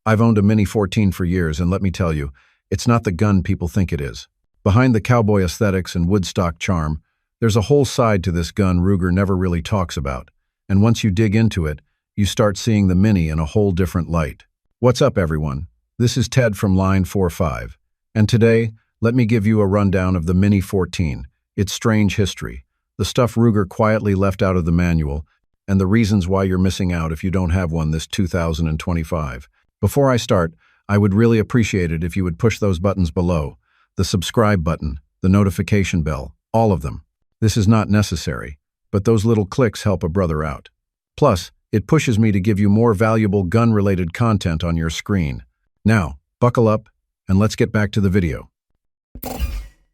I've owned a Mini 14 for years, and let me tell you, it's not the gun people think it is. Behind the cowboy aesthetics and Woodstock charm, there's a whole side to this gun Ruger never really talks about. And once you dig into it, you start seeing the Mini in a whole different light. What's up, everyone? This is Ted from Line 45. And today, let me give you a rundown of the Mini 14, its strange history, the stuff Ruger quietly left out of the manual, and the reasons why you're missing out if you don't have one this 2025. Before I start, I would really appreciate it if you would push those buttons below, the subscribe button, the notification bell, all of them. This is not necessary, but those little clicks help a brother out. Plus, it pushes me to give you more valuable gun-related content on your screen. Now, buckle up, and let's get back to the video.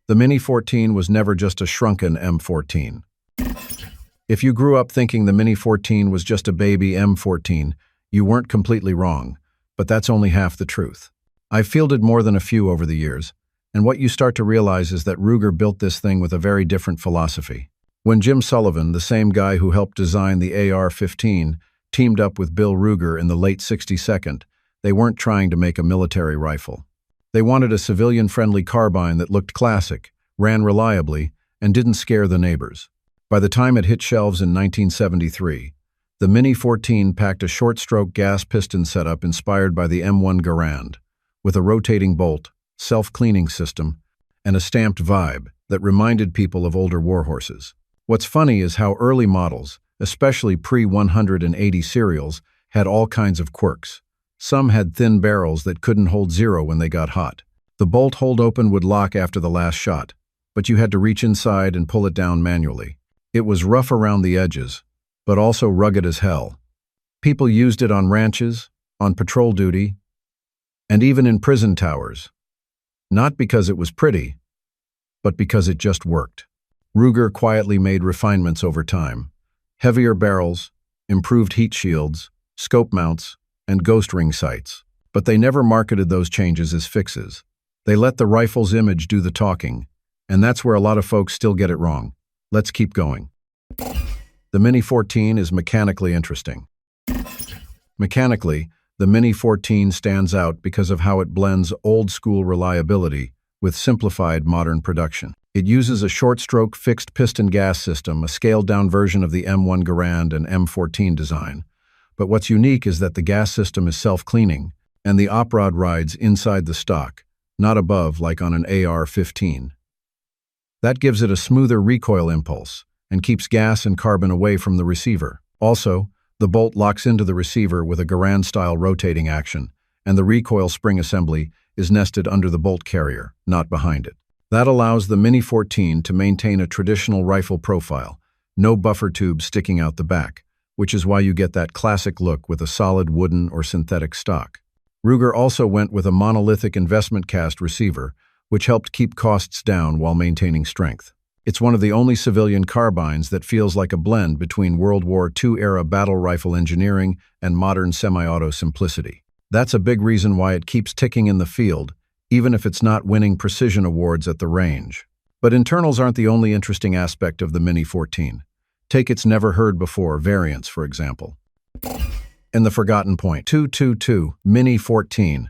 The Mini 14 was never just a shrunken M14. If you grew up thinking the Mini 14 was just a baby M14, you weren't completely wrong, but that's only half the truth. I've fielded more than a few over the years, and what you start to realize is that Ruger built this thing with a very different philosophy. When Jim Sullivan, the same guy who helped design the AR-15, teamed up with Bill Ruger in the late 62nd, they weren't trying to make a military rifle. They wanted a civilian-friendly carbine that looked classic, ran reliably, and didn't scare the neighbors. By the time it hit shelves in 1973, the Mini 14 packed a short-stroke gas piston setup inspired by the M1 Garand, with a rotating bolt, self-cleaning system, and a stamped vibe that reminded people of older warhorses. What's funny is how early models, especially pre-180 serials, had all kinds of quirks. Some had thin barrels that couldn't hold zero when they got hot. The bolt hold-open would lock after the last shot, but you had to reach inside and pull it down manually. It was rough around the edges, but also rugged as hell. People used it on ranches, on patrol duty, and even in prison towers. Not because it was pretty, but because it just worked. Ruger quietly made refinements over time. Heavier barrels, improved heat shields, scope mounts, and ghost ring sights. But they never marketed those changes as fixes. They let the rifle's image do the talking, and that's where a lot of folks still get it wrong. Let's keep going. The Mini 14 is mechanically interesting. Mechanically, the Mini 14 stands out because of how it blends old-school reliability with simplified modern production. It uses a short-stroke fixed piston gas system, a scaled-down version of the M1 Garand and M14 design. But what's unique is that the gas system is self-cleaning, and the op rod rides inside the stock, not above like on an AR-15. That gives it a smoother recoil impulse and keeps gas and carbon away from the receiver. Also, the bolt locks into the receiver with a Garand-style rotating action, and the recoil spring assembly is nested under the bolt carrier, not behind it. That allows the Mini 14 to maintain a traditional rifle profile, no buffer tube sticking out the back, which is why you get that classic look with a solid wooden or synthetic stock. Ruger also went with a monolithic investment cast receiver, which helped keep costs down while maintaining strength. It's one of the only civilian carbines that feels like a blend between World War II-era battle rifle engineering and modern semi-auto simplicity. That's a big reason why it keeps ticking in the field, even if it's not winning precision awards at the range. But internals aren't the only interesting aspect of the Mini 14. Take its never-heard-before variants, for example. And the forgotten point, 222 Mini 14.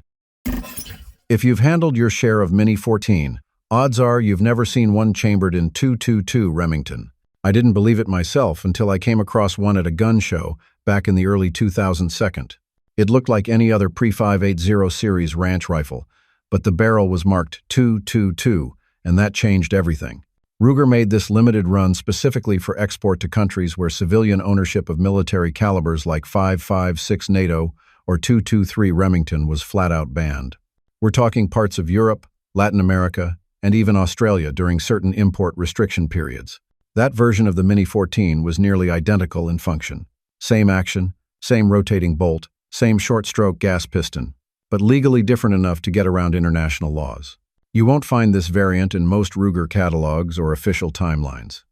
If you've handled your share of Mini 14, odds are you've never seen one chambered in 222 Remington. I didn't believe it myself until I came across one at a gun show back in the early 2000s. It looked like any other pre-580 series ranch rifle, but the barrel was marked 222, and that changed everything. Ruger made this limited run specifically for export to countries where civilian ownership of military calibers like 5.56 NATO or 223 Remington was flat-out banned. We're talking parts of Europe, Latin America, and even Australia during certain import restriction periods. That version of the Mini 14 was nearly identical in function. Same action, same rotating bolt, same short-stroke gas piston, but legally different enough to get around international laws. You won't find this variant in most Ruger catalogs or official timelines.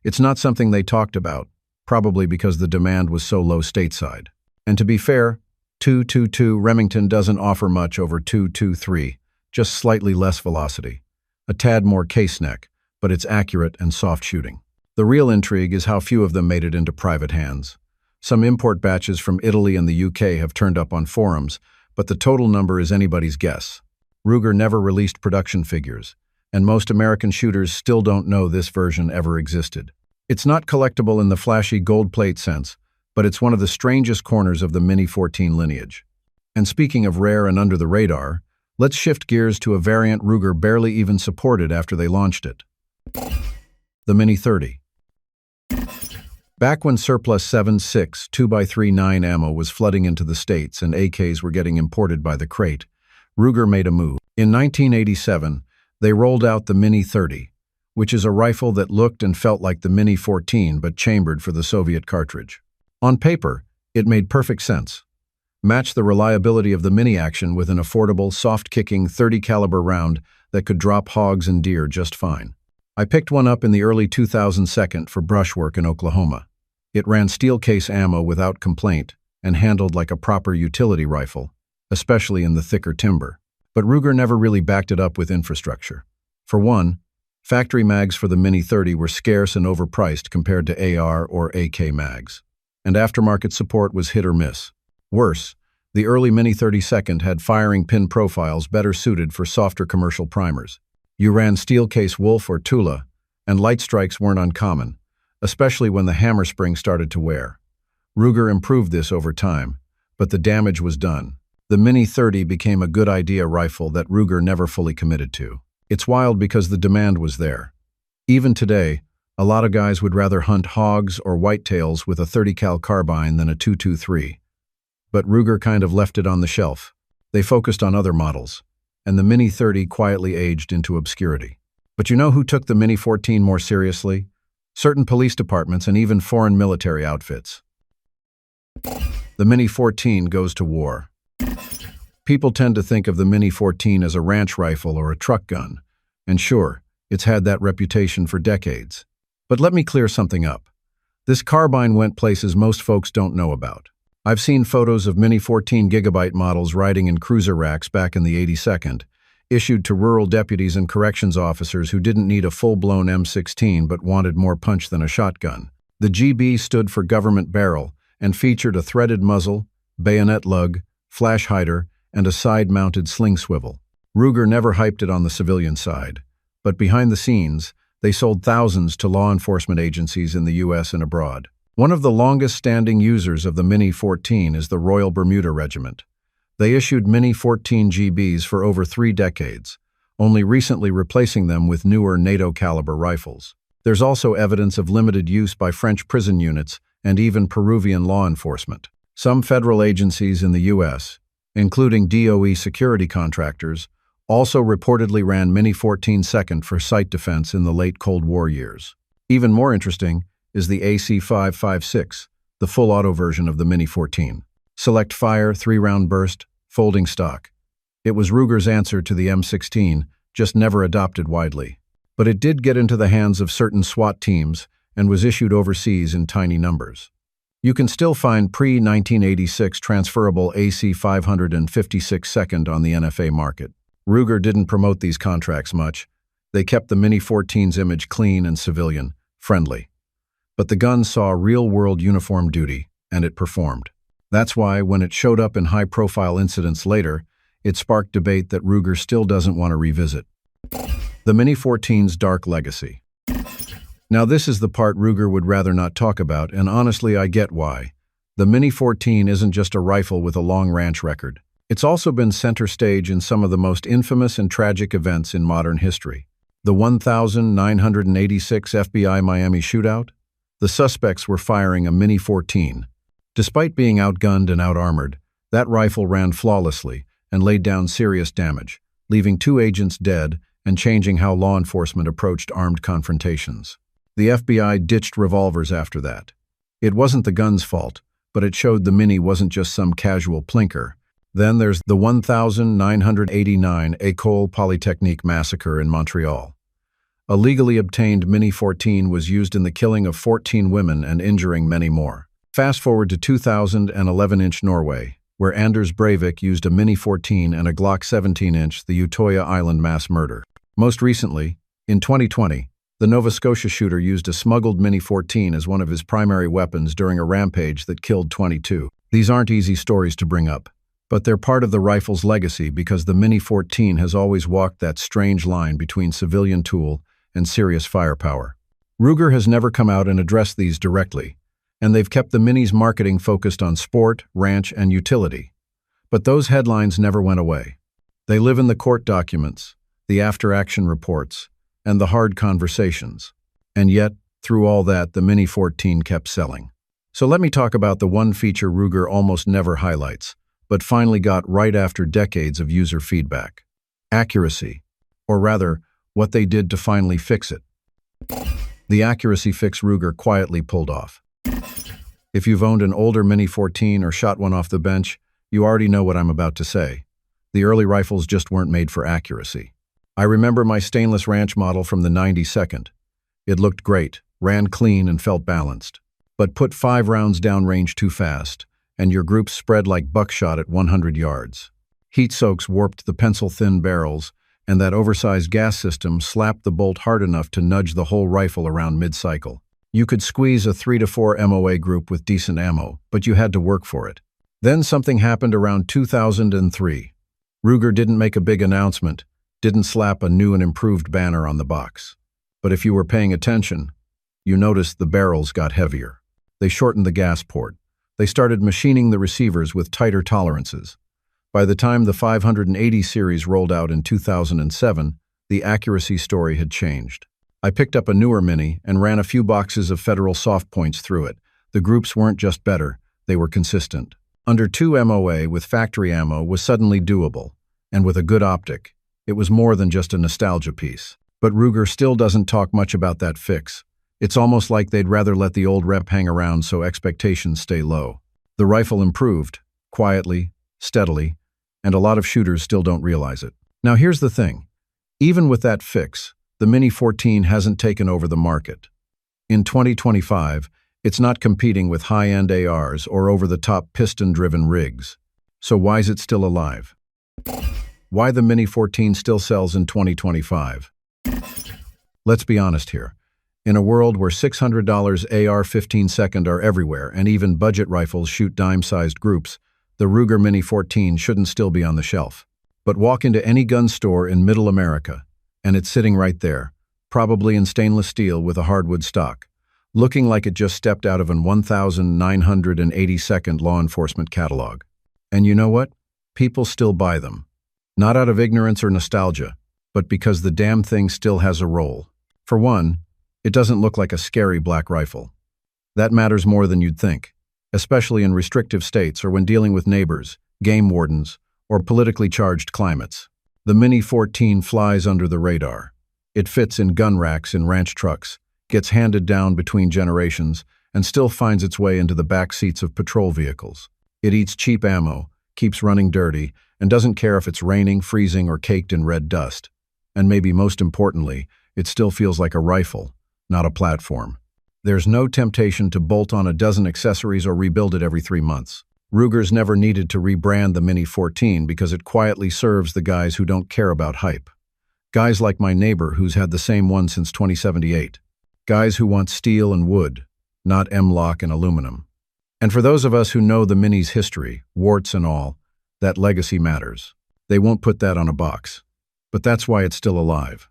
It's not something they talked about, probably because the demand was so low stateside. And to be fair, 222 Remington doesn't offer much over 223, just slightly less velocity. A tad more case neck, but it's accurate and soft shooting. The real intrigue is how few of them made it into private hands. Some import batches from Italy and the UK have turned up on forums, but the total number is anybody's guess. Ruger never released production figures, and most American shooters still don't know this version ever existed. It's not collectible in the flashy gold plate sense, but it's one of the strangest corners of the Mini 14 lineage. And speaking of rare and under the radar, let's shift gears to a variant Ruger barely even supported after they launched it. The Mini 30. Back when surplus 7.6 2x3 ammo was flooding into the States and AKs were getting imported by the crate, Ruger made a move. In 1987, they rolled out the Mini 30, which is a rifle that looked and felt like the Mini 14 but chambered for the Soviet cartridge. On paper, it made perfect sense. Match the reliability of the Mini action with an affordable, soft-kicking 30 caliber round that could drop hogs and deer just fine. I picked one up in the early 2002 for brushwork in Oklahoma. It ran steel case ammo without complaint and handled like a proper utility rifle, especially in the thicker timber. But Ruger never really backed it up with infrastructure. For one, factory mags for the Mini 30 were scarce and overpriced compared to AR or AK mags. And aftermarket support was hit or miss. Worse, the early Mini 32nd had firing pin profiles better suited for softer commercial primers. You ran steel case Wolf or Tula, and light strikes weren't uncommon, especially when the hammer spring started to wear. Ruger improved this over time, but the damage was done. The Mini 30 became a good idea rifle that Ruger never fully committed to. It's wild because the demand was there. Even today, a lot of guys would rather hunt hogs or whitetails with a 30 cal carbine than a 223. But Ruger kind of left it on the shelf. They focused on other models, and the Mini 30 quietly aged into obscurity. But you know who took the Mini 14 more seriously? Certain police departments and even foreign military outfits. The Mini 14 goes to war. People tend to think of the Mini 14 as a ranch rifle or a truck gun, and sure, it's had that reputation for decades. But let me clear something up. This carbine went places most folks don't know about. I've seen photos of Mini 14 gigabyte models riding in cruiser racks back in the 82nd, issued to rural deputies and corrections officers who didn't need a full-blown M16 but wanted more punch than a shotgun. The GB stood for government barrel and featured a threaded muzzle, bayonet lug, flash hider, and a side-mounted sling swivel. Ruger never hyped it on the civilian side, but behind the scenes, they sold thousands to law enforcement agencies in the US and abroad. One of the longest-standing users of the Mini 14 is the Royal Bermuda Regiment. They issued Mini 14 GBs for over 3 decades, only recently replacing them with newer NATO-caliber rifles. There's also evidence of limited use by French prison units and even Peruvian law enforcement. Some federal agencies in the U.S., including DOE security contractors, also reportedly ran Mini 14 second for site defense in the late Cold War years. Even more interesting is the AC-556, the full auto version of the Mini 14. Select fire, 3-round burst, folding stock. It was Ruger's answer to the M16, just never adopted widely. But it did get into the hands of certain SWAT teams and was issued overseas in tiny numbers. You can still find pre-1986 transferable AC-556 second on the NFA market. Ruger didn't promote these contracts much. They kept the Mini 14's image clean and civilian, friendly. But the gun saw real-world uniform duty, and it performed. That's why, when it showed up in high-profile incidents later, it sparked debate that Ruger still doesn't want to revisit. The Mini 14's dark legacy. Now this is the part Ruger would rather not talk about, and honestly I get why. The Mini 14 isn't just a rifle with a long ranch record. It's also been center stage in some of the most infamous and tragic events in modern history. The 1986 FBI Miami shootout? The suspects were firing a Mini 14. Despite being outgunned and outarmored, that rifle ran flawlessly and laid down serious damage, leaving 2 agents dead and changing how law enforcement approached armed confrontations. The FBI ditched revolvers after that. It wasn't the gun's fault, but it showed the Mini wasn't just some casual plinker. Then there's the 1989 École Polytechnique massacre in Montreal. A legally obtained Mini 14 was used in the killing of 14 women and injuring many more. Fast forward to 2011-inch Norway, where Anders Breivik used a Mini 14 and a Glock 17-inch, the Utoya Island mass murder. Most recently, in 2020, the Nova Scotia shooter used a smuggled Mini 14 as one of his primary weapons during a rampage that killed 22. These aren't easy stories to bring up, But they're part of the rifle's legacy because the Mini 14 has always walked that strange line between civilian tool and serious firepower. Ruger has never come out and addressed these directly, and they've kept the Mini's marketing focused on sport, ranch, and utility. But those headlines never went away. They live in the court documents, the after-action reports, and the hard conversations. And yet, through all that, the Mini 14 kept selling. So let me talk about the one feature Ruger almost never highlights, but finally got right after decades of user feedback. Accuracy, or rather, what they did to finally fix it. The accuracy fix Ruger quietly pulled off. If you've owned an older Mini 14 or shot one off the bench, you already know what I'm about to say. The early rifles just weren't made for accuracy. I remember my stainless ranch model from the 92nd. It looked great, ran clean, and felt balanced. But put 5 rounds downrange too fast, and your group spread like buckshot at 100 yards. Heat soaks warped the pencil-thin barrels, and that oversized gas system slapped the bolt hard enough to nudge the whole rifle around mid-cycle. You could squeeze a 3 to 4 MOA group with decent ammo, but you had to work for it. Then something happened around 2003. Ruger didn't make a big announcement, didn't slap a new and improved banner on the box. But if you were paying attention, you noticed the barrels got heavier. They shortened the gas port. They started machining the receivers with tighter tolerances. By the time the 580 series rolled out in 2007, the accuracy story had changed. I picked up a newer Mini and ran a few boxes of Federal soft points through it. The groups weren't just better, they were consistent. Under 2 MOA with factory ammo was suddenly doable, and with a good optic, it was more than just a nostalgia piece. But Ruger still doesn't talk much about that fix. It's almost like they'd rather let the old rep hang around so expectations stay low. The rifle improved, quietly, steadily, and a lot of shooters still don't realize it. Now here's the thing. Even with that fix, the Mini 14 hasn't taken over the market. In 2025, it's not competing with high-end ARs or over-the-top piston-driven rigs. So why is it still alive? Why the Mini 14 still sells in 2025? Let's be honest here. In a world where $600 AR-15 second are everywhere and even budget rifles shoot dime-sized groups, the Ruger Mini 14 shouldn't still be on the shelf. But walk into any gun store in Middle America, and it's sitting right there, probably in stainless steel with a hardwood stock, looking like it just stepped out of an 1982nd law enforcement catalog. And you know what? People still buy them. Not out of ignorance or nostalgia, but because the damn thing still has a role. For one, it doesn't look like a scary black rifle. That matters more than you'd think, especially in restrictive states or when dealing with neighbors, game wardens, or politically charged climates. The Mini 14 flies under the radar. It fits in gun racks in ranch trucks, gets handed down between generations, and still finds its way into the back seats of patrol vehicles. It eats cheap ammo, keeps running dirty, and doesn't care if it's raining, freezing, or caked in red dust. And maybe most importantly, it still feels like a rifle, not a platform. There's no temptation to bolt on a dozen accessories or rebuild it every 3 months. Ruger's never needed to rebrand the Mini 14 because it quietly serves the guys who don't care about hype. Guys like my neighbor who's had the same one since 2078. Guys who want steel and wood, not M-lock and aluminum. And for those of us who know the Mini's history, warts and all, that legacy matters. They won't put that on a box. But that's why it's still alive.